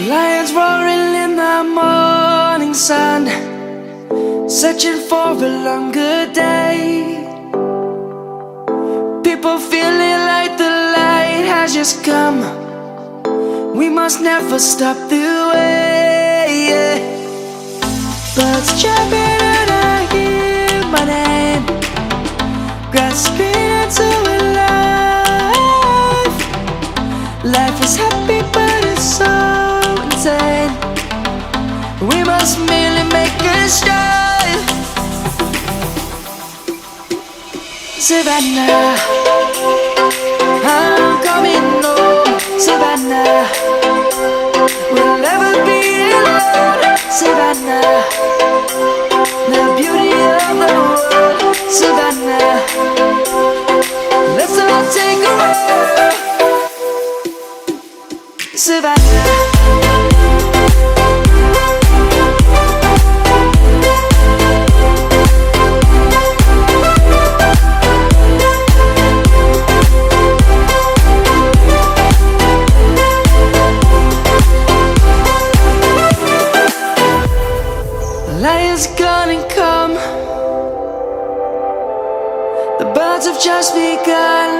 Lions roaring in the morning sun, searching for a longer day. People feeling like the light has just come. We must never stop the way. Birds chirping and I hear my name, grasping into a life. Life is happy but it's so insane. We must merely make a strive. Savannah, I'm coming home. Savannah, we'll never be alone. Savannah, the beauty of the world. Savannah, let's all take a walk. Savannah. Lion's gonna come. The birds have just begun.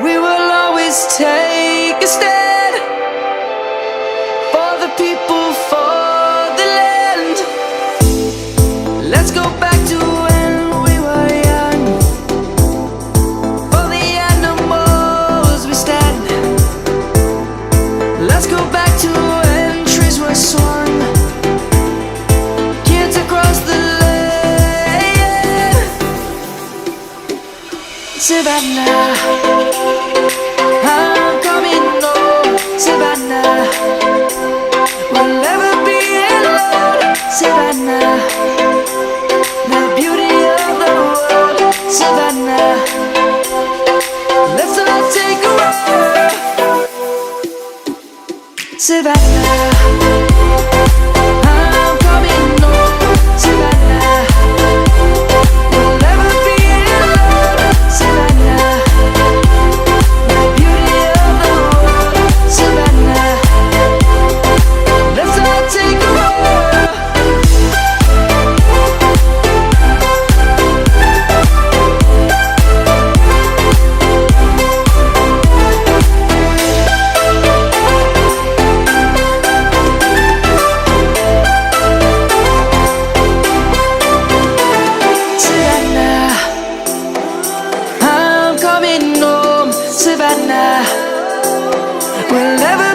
We will always take a stand for the people, for the land. Let's go back to when we were young. For the animals we stand. Let's go back to when trees were swung. Kids across the land. Savannah, I'm coming home. Savannah, we'll never be alone. Savannah, the beauty of the world. Savannah, let's all take a walk. Savannah, I'm coming home. Savannah, we'll never be alone. Savannah, the beauty of the world. Savannah, let's all take a walk. Savannah, I'm coming home. Savannah, we'll never